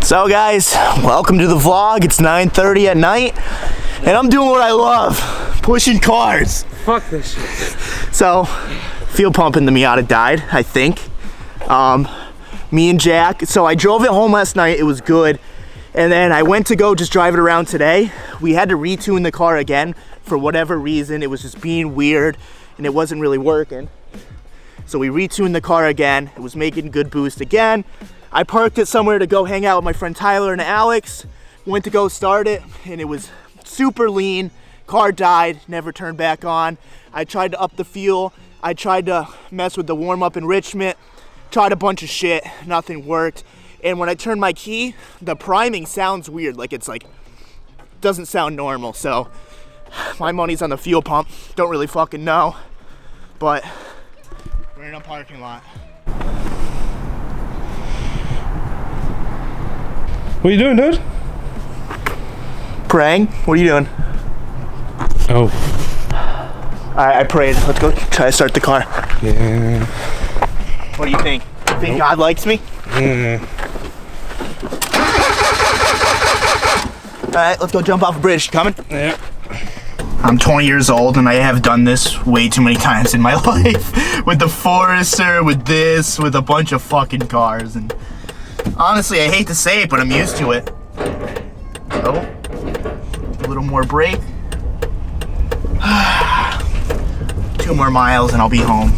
So guys, welcome to the vlog. It's 9:30 at night, and I'm doing what I love, pushing cars. Fuck this shit. So, fuel pump in the Miata died, I think. Me and Jack, so I drove it home last night, it was good. And then I went to go just drive it around today. We had to retune the car again for whatever reason. It was just being weird and it wasn't really working. So we retuned the car again. It was making good boost again. I parked it somewhere to go hang out with my friend Tyler and Alex. Went to go start it and it was super lean. Car died, never turned back on. I tried to up the fuel. I tried to mess with the warm-up enrichment. Tried a bunch of shit, nothing worked. And when I turn my key, the priming sounds weird, like it's like, doesn't sound normal. So my money's on the fuel pump. Don't really fucking know, but we're in a parking lot. What are you doing, dude? Praying? What are you doing? Oh. I prayed. Let's go try to start the car. Yeah. What do you think? You think God likes me? Alright, let's go jump off a bridge. Coming? Yeah. I'm 20 years old and I have done this way too many times in my life. With the Forester, with this, with a bunch of fucking cars. And honestly, I hate to say it, but I'm used to it. Oh, a little more brake. 2 more miles and I'll be home.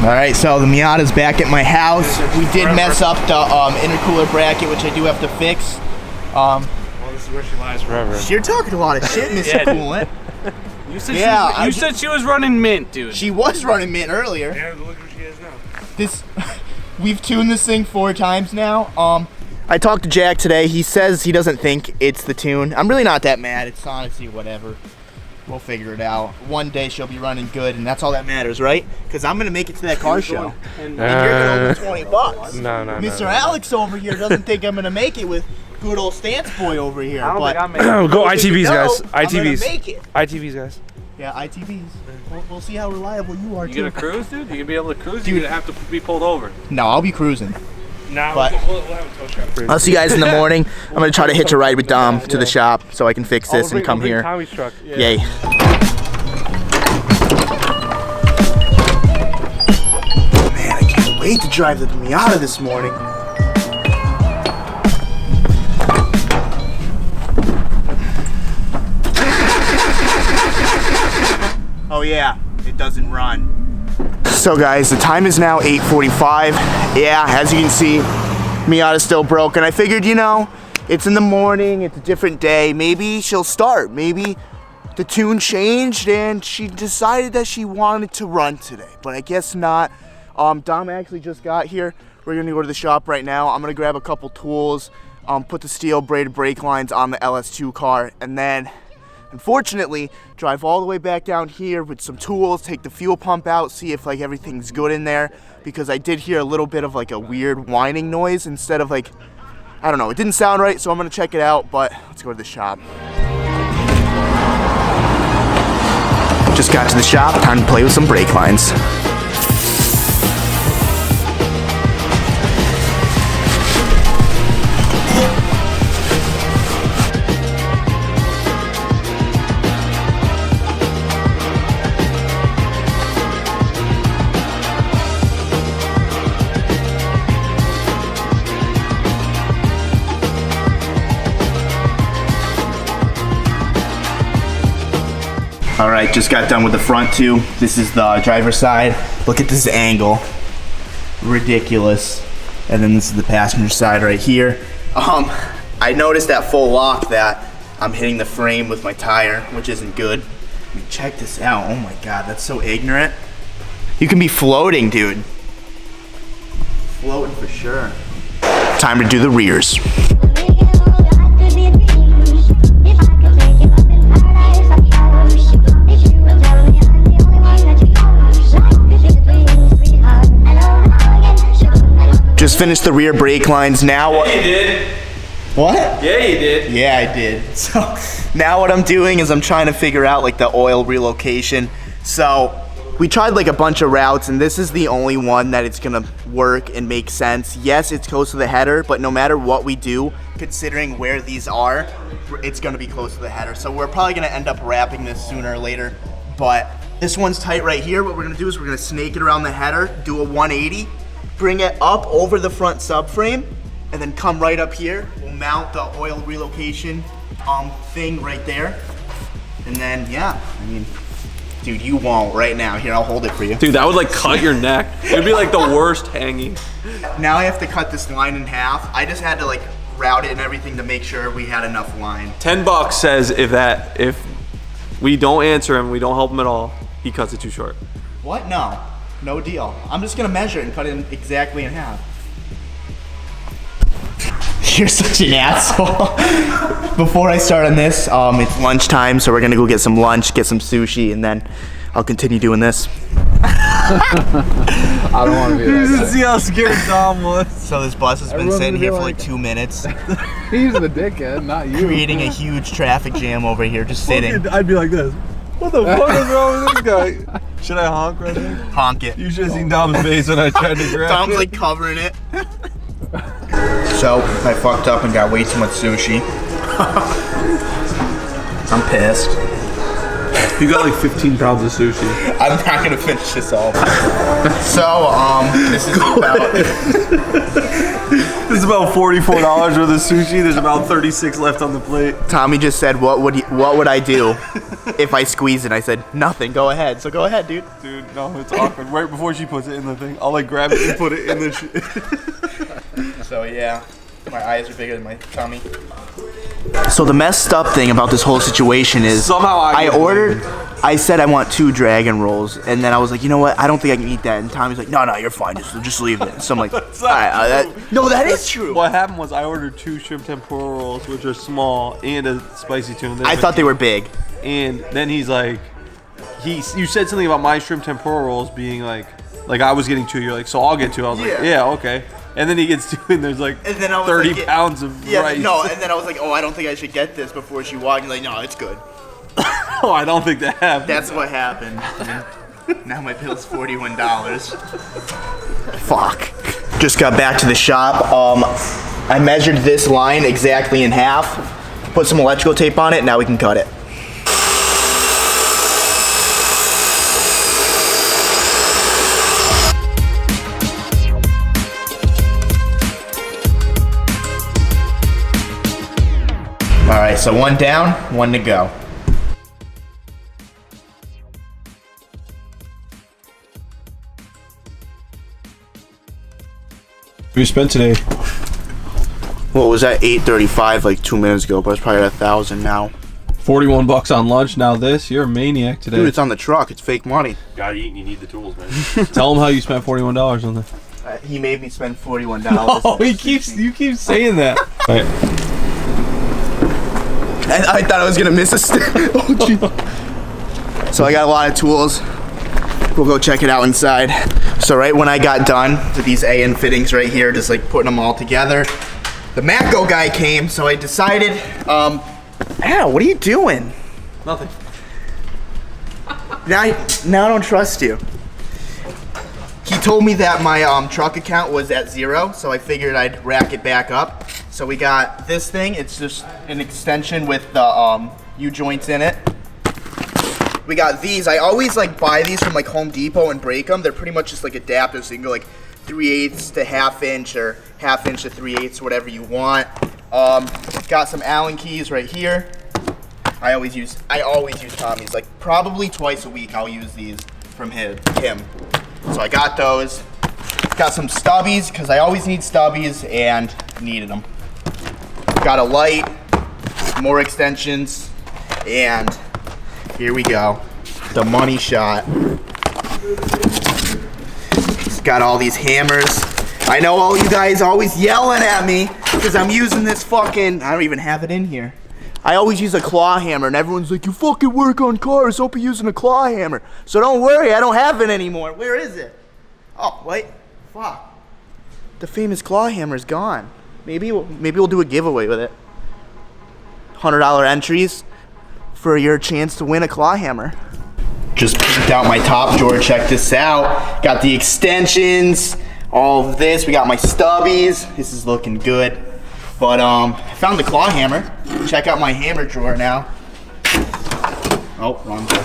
Alright, so the Miata's back at my house. We did mess up the intercooler bracket, which I do have to fix. Well, this is where she lies forever. You're talking a lot of shit, Mr. Coolant. You said, you said she was running mint, dude. She was running mint earlier. Yeah, look where she is now. We've tuned this thing 4 times now. I talked to Jack today. He says he doesn't think it's the tune. I'm really not that mad. It's honestly whatever. We'll figure it out. One day she'll be running good, and that's all that matters, right? Because I'm gonna make it to that car show, and you're gonna owe me 20 bucks. No. Mr. Alex over here doesn't think I'm gonna make it with good old Stance Boy over here. I don't but think I'm making it. Go ITVs, guys. I'm gonna ITVs. make it. ITVs, guys. Yeah, ITVs. We'll see how reliable you are. You too. gonna cruise, dude? You gonna be able to cruise? Dude. You're gonna have to be pulled over. No, I'll be cruising. Nah, But- we'll have a tow shop. I'll see you guys in the morning. I'm gonna try to hitch a ride with Dom to the shop so I can fix this and come here. Tommy's truck. Yay. Man, I can't wait to drive the Miata this morning. Oh yeah, it doesn't run. So guys, the time is now 8:45. Yeah, as you can see, Miata's still broken. I figured, you know, it's in the morning, it's a different day. Maybe she'll start. Maybe the tune changed and she decided that she wanted to run today, but I guess not. Dom actually just got here. We're gonna go to the shop right now. I'm gonna grab a couple tools, put the steel braided brake lines on the LS2 car, and then unfortunately drive all the way back down here with some tools, take the fuel pump out, see if like everything's good in there, because I did hear a little bit of like a weird whining noise instead of like, I don't know, it didn't sound right, so I'm gonna check it out, but let's go to the shop. Just got to the shop, time to play with some brake lines. All right, just got done with the front two. This is the driver's side. Look at this angle, ridiculous. And then this is the passenger side right here. I noticed at full lock that I'm hitting the frame with my tire, which isn't good. I mean, check this out. Oh my God, that's so ignorant. You can be floating, dude. Floating for sure. Time to do the rears. Just finished the rear brake lines. Now Yeah, you did. What? Yeah, you did. Yeah, I did. So now what I'm doing is I'm trying to figure out like the oil relocation. So we tried like a bunch of routes, and this is the only one that it's gonna work and make sense. Yes, it's close to the header, but no matter what we do, considering where these are, it's gonna be close to the header. So we're probably gonna end up wrapping this sooner or later, but this one's tight right here. What we're gonna do is we're gonna snake it around the header, do a 180, bring it up over the front subframe, and then come right up here. We'll mount the oil relocation thing right there. And then, yeah, I mean, dude, you won't right now. Here, I'll hold it for you. Dude, that would like cut your neck. It'd be like the worst hanging. Now I have to cut this line in half. I just had to like route it and everything to make sure we had enough line. $10 says if we don't answer him, we don't help him at all, he cuts it too short. What? No deal. I'm just gonna measure it and cut it exactly in half. You're such an asshole. Before I start on this, it's lunchtime, so we're gonna go get some lunch, get some sushi, and then I'll continue doing this. I don't want to be that guy. See how scared Tom was. So this bus has been sitting here for like 2 minutes, He's the dickhead, not you. creating a huge traffic jam over here, just sitting. I'd be like this. What the fuck is wrong with this guy? Should I honk right now? Honk it. You should have seen Dom's face when I tried to grab Tom's it. like covering it. So I fucked up and got way too much sushi. I'm pissed. You got like 15 pounds of sushi. I'm not gonna finish this all. So this is about. This is about $44 worth of sushi. There's about 36 left on the plate. Tommy just said, "What would I do if I squeeze it?" I said, "Nothing. Go ahead." So go ahead, dude. Dude, no, it's awkward. Right before she puts it in the thing, I'll like grab it and put it in the So yeah, my eyes are bigger than my tummy. So the messed up thing about this whole situation is Somehow I said I want 2 dragon rolls, and then I was like, you know what? I don't think I can eat that. And Tommy's like, no, you're fine. Just leave it. So I'm like, all right, no, that is true. What happened was I ordered 2 shrimp tempura rolls, which are small, and a spicy tuna. I thought they were big. And then he's like, you said something about my shrimp tempura rolls being like I was getting 2. You're like, so I'll get 2. I was like, yeah, okay. And then he gets 2, and there's like and then I was 30 like, pounds of rice. No, and then I was like, oh, I don't think I should get this before she walked. Like, no, it's good. Oh, I don't think that happened. That's what happened. Now my bill's $41. Fuck. Just got back to the shop. I measured this line exactly in half. Put some electrical tape on it. Now we can cut it. All right, so 1 down, 1 to go. What you spent today? What was that? 8:35 like 2 minutes ago, but it's probably at 1,000 now. 41 bucks on lunch. Now this, you're a maniac today. Dude, it's on the truck. It's fake money. Gotta eat and you need the tools, man. Tell him how you spent $41 on this. He made me spend $41. Oh, you keep saying that. Right. I thought I was gonna miss a step. Oh, gee. So I got a lot of tools. We'll go check it out inside. So right when I got done with these AN fittings right here, just like putting them all together, the Matco guy came, so I decided, Ow, what are you doing? Nothing. Now I don't trust you. He told me that my truck account was at 0, so I figured I'd rack it back up. So we got this thing. It's just an extension with the U-joints in it. We got these. I always like buy these from like Home Depot and break them. They're pretty much just like adapters, so you can go like 3/8 to 1/2 inch or 1/2 inch to 3/8, whatever you want. Got some Allen keys right here. I always use Tommy's. Like probably twice a week I'll use these from him. So I got those. Got some stubbies because I always need stubbies and needed them. Got a light, more extensions, and here we go. The money shot. It's got all these hammers. I know all you guys always yelling at me because I'm using this fucking, I don't even have it in here. I always use a claw hammer and everyone's like, you fucking work on cars, don't be using a claw hammer. So don't worry, I don't have it anymore. Where is it? Oh, wait, fuck. The famous claw hammer is gone. Maybe we'll do a giveaway with it. $100 entries for your chance to win a claw hammer. just picked out my top drawer. Check this out. Got the extensions, all of this. We got my stubbies. This is looking good. But I found the claw hammer. Check out my hammer drawer now. Oh, wrong drawer.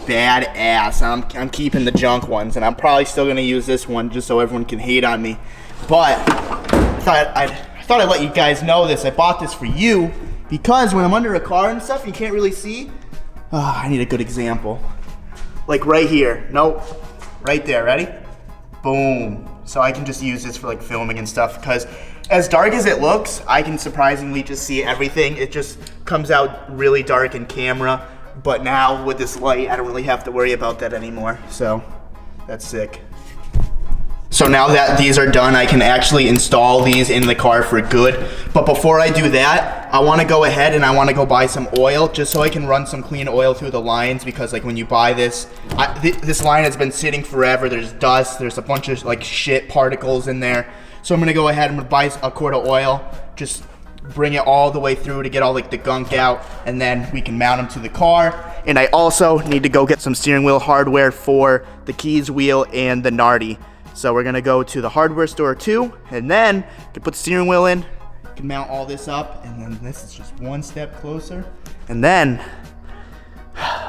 Badass. I'm keeping the junk ones, and I'm probably still gonna use this one just so everyone can hate on me. But I thought I'd let you guys know this. I bought this for you because when I'm under a car and stuff, you can't really see. I need a good example. Like right here. Nope. Right there. Ready? Boom. So I can just use this for like filming and stuff because as dark as it looks, I can surprisingly just see everything. It just comes out really dark in camera. But now with this light, I don't really have to worry about that anymore. So that's sick. So now that these are done, I can actually install these in the car for good. But before I do that, I want to go ahead and I want to go buy some oil just so I can run some clean oil through the lines because like when you buy this, this line has been sitting forever. There's dust, there's a bunch of like shit particles in there. So I'm going to go ahead and buy a quart of oil, just bring it all the way through to get all like the gunk out, and then we can mount them to the car. And I also need to go get some steering wheel hardware for the keys wheel and the Nardi. So we're gonna go to the hardware store too, and then you can put the steering wheel in, you can mount all this up, and then this is just one step closer. And then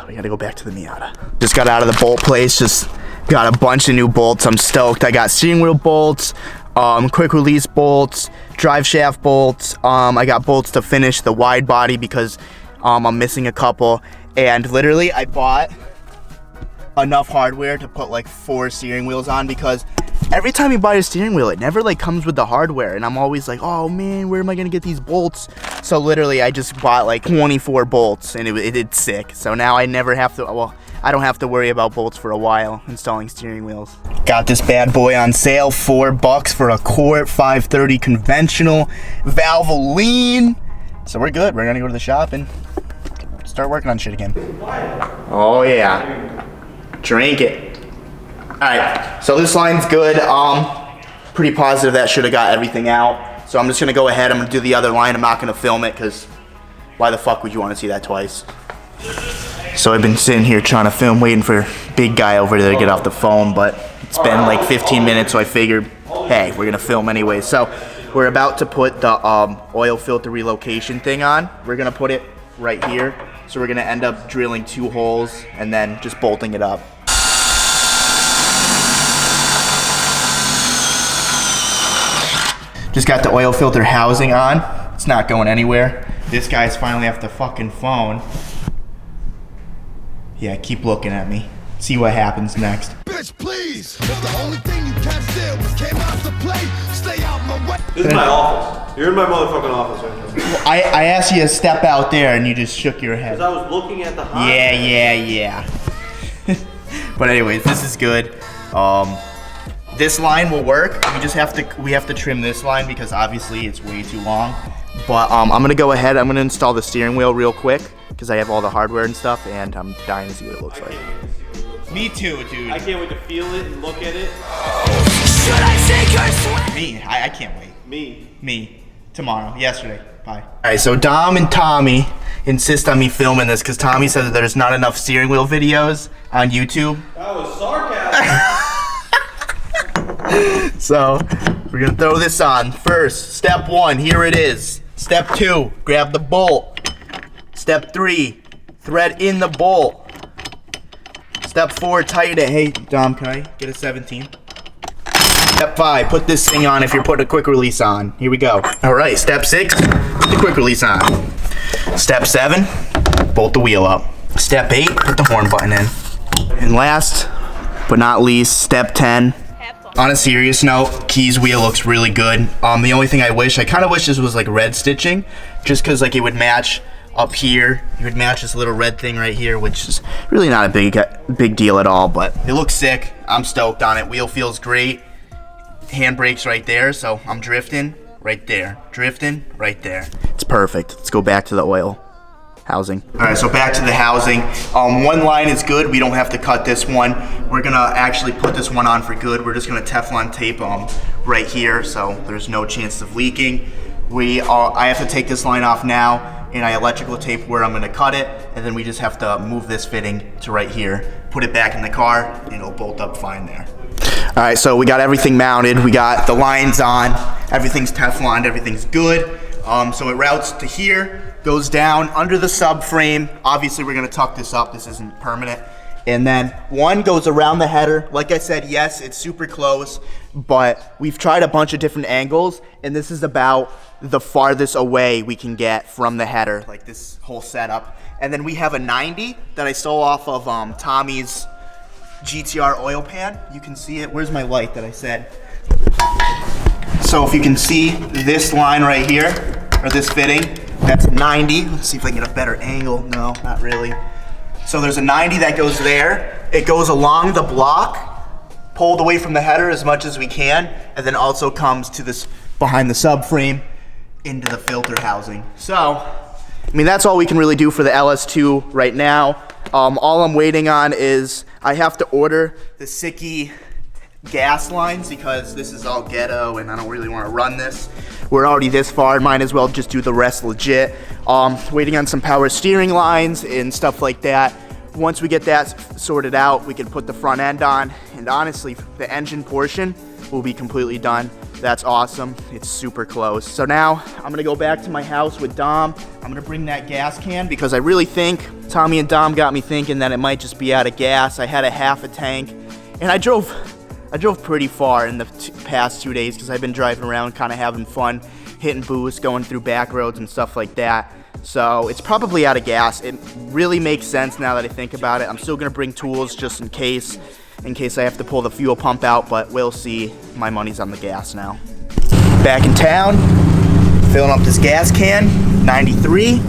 we gotta go back to the Miata. Just got out of the bolt place, just got a bunch of new bolts. I'm stoked. I got steering wheel bolts, quick release bolts, drive shaft bolts. I got bolts to finish the wide body because I'm missing a couple. And literally I bought enough hardware to put like 4 steering wheels on because every time you buy a steering wheel, it never like comes with the hardware. And I'm always like, oh man, where am I gonna get these bolts? So literally I just bought like 24 bolts and it's sick. So now I never have to, well, I don't have to worry about bolts for a while installing steering wheels. Got this bad boy on sale, $4 for a quart, 530 conventional, Valvoline. So we're good. We're gonna go to the shop and start working on shit again. Oh yeah, drink it. All right, so this line's good. Pretty positive that should have got everything out. So I'm just gonna go ahead. I'm gonna do the other line. I'm not gonna film it because why the fuck would you want to see that twice? So I've been sitting here trying to film, waiting for big guy over there to get off the phone, but it's been like 15 minutes, so I figured, hey, we're gonna film anyway. So we're about to put the oil filter relocation thing on. We're gonna put it right here. So we're gonna end up drilling 2 holes and then just bolting it up. Just got the oil filter housing on. It's not going anywhere. This guy's finally off the fucking phone. Yeah, keep looking at me. See what happens next. Bitch, please. The only thing you can steal was came out to play. Stay out my way. This is my office. You're in my motherfucking office right now. I asked you to step out there and you just shook your head. Because I was looking at the hot. Yeah. But anyways, this is good. This line will work. We have to trim this line because obviously it's way too long. But I'm gonna go ahead. I'm gonna install the steering wheel real quick because I have all the hardware and stuff, and I'm dying to see what it looks like. Me too, dude. I can't wait to feel it and look at it. Should I take her sweat? Me, I can't wait. Me. Tomorrow. Yesterday. Bye. All right, so Dom and Tommy insist on me filming this because Tommy said that there's not enough steering wheel videos on YouTube. That was sarcasm. So we're gonna throw this on. First, step 1, here it is. Step 2, grab the bolt. Step 3, thread in the bolt. Step 4, tighten it. Hey, Dom, can I get a 17? Step 5, put this thing on if you're putting a quick release on. Here we go. All right, step 6, put the quick release on. Step 7, bolt the wheel up. Step 8, put the horn button in. And last but not least, step 10. On a serious note, keys wheel looks really good. The only thing I kind of wish this was like red stitching, just because like it would match up here. It would match this little red thing right here, which is really not a big deal at all, but it looks sick. I'm stoked on it. Wheel feels great. Handbrakes right there, so I'm drifting right there. Drifting right there. It's perfect. Let's go back to the oil housing. All right, so back to the housing. One line is good. We don't have to cut this one. We're gonna actually put this one on for good. We're just gonna Teflon tape right here, so there's no chance of leaking. I have to take this line off now, and I electrical tape where I'm gonna cut it, and then we just have to move this fitting to right here, put it back in the car, and it'll bolt up fine there. All right, so we got everything mounted. We got the lines on. Everything's Tefloned, everything's good. So it routes to here, goes down under the subframe. Obviously, we're gonna tuck this up. This isn't permanent. And then one goes around the header. Like I said, yes, it's super close, but we've tried a bunch of different angles, and this is about the farthest away we can get from the header, like this whole setup. And then we have a 90 that I stole off of Tommy's GTR oil pan. You can see it. Where's my light that I said? So if you can see this line right here, or this fitting, that's a 90. Let's see if I can get a better angle. No, not really. So there's a 90 that goes there. It goes along the block, pulled away from the header as much as we can, and then also comes to this behind the subframe into the filter housing. So, I mean, that's all we can really do for the LS2 right now. All I'm waiting on is I have to order the Sicky gas lines because this is all ghetto and I don't really want to run this. We're already this far, might as well just do the rest legit. Waiting on some power steering lines and stuff like that. Once we get that sorted out, we can put the front end on, and honestly, the engine portion will be completely done. That's awesome. It's super close. So now I'm gonna go back to my house with Dom. I'm gonna bring that gas can because I really think Tommy and Dom got me thinking that it might just be out of gas. I had a half a tank, and I drove pretty far in the past 2 days because I've been driving around kind of having fun, hitting boosts, going through back roads and stuff like that. So it's probably out of gas. It really makes sense now that I think about it. I'm still gonna bring tools just in case I have to pull the fuel pump out, but we'll see. My money's on the gas now. Back in town, filling up this gas can, 93.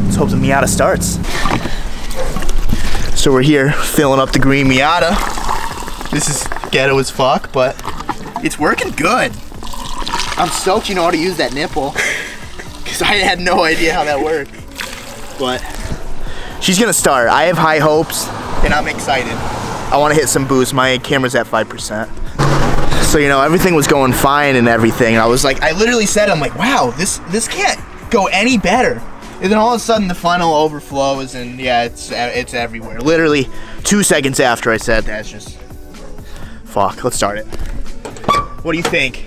Let's hope the Miata starts. So we're here filling up the green Miata. This is ghetto as fuck, but it's working good. I'm stoked you know how to use that nipple, because I had no idea how that worked. But she's gonna start. I have high hopes, and I'm excited. I want to hit some boost. My camera's at 5%. So, you know, everything was going fine and everything. I was like, I literally said, I'm like, wow, this can't go any better. And then all of a sudden the funnel overflows and yeah, it's everywhere. Literally 2 seconds after I said that, it's just, fuck, let's start it. What do you think?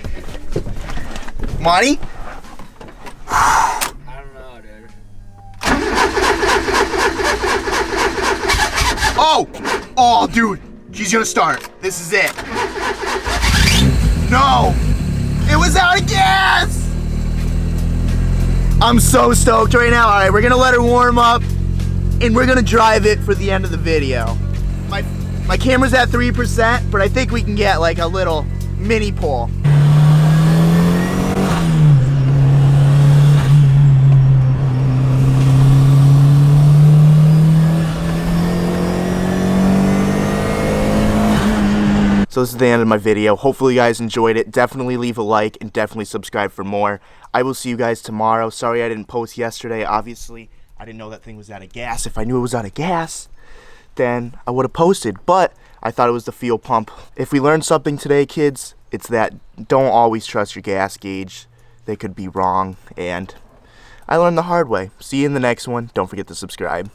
Monty? I don't know, dude. Oh, dude, she's gonna start. This is it. No, it was out of gas. I'm so stoked right now. All right, we're gonna let her warm up and we're gonna drive it for the end of the video. My camera's at 3%, but I think we can get like a little mini pull. So this is the end of my video. Hopefully you guys enjoyed it. Definitely leave a like and definitely subscribe for more. I will see you guys tomorrow. Sorry I didn't post yesterday. Obviously, I didn't know that thing was out of gas. If I knew it was out of gas, then I would have posted. But I thought it was the fuel pump. If we learned something today, kids, it's that don't always trust your gas gauge. They could be wrong. And I learned the hard way. See you in the next one. Don't forget to subscribe.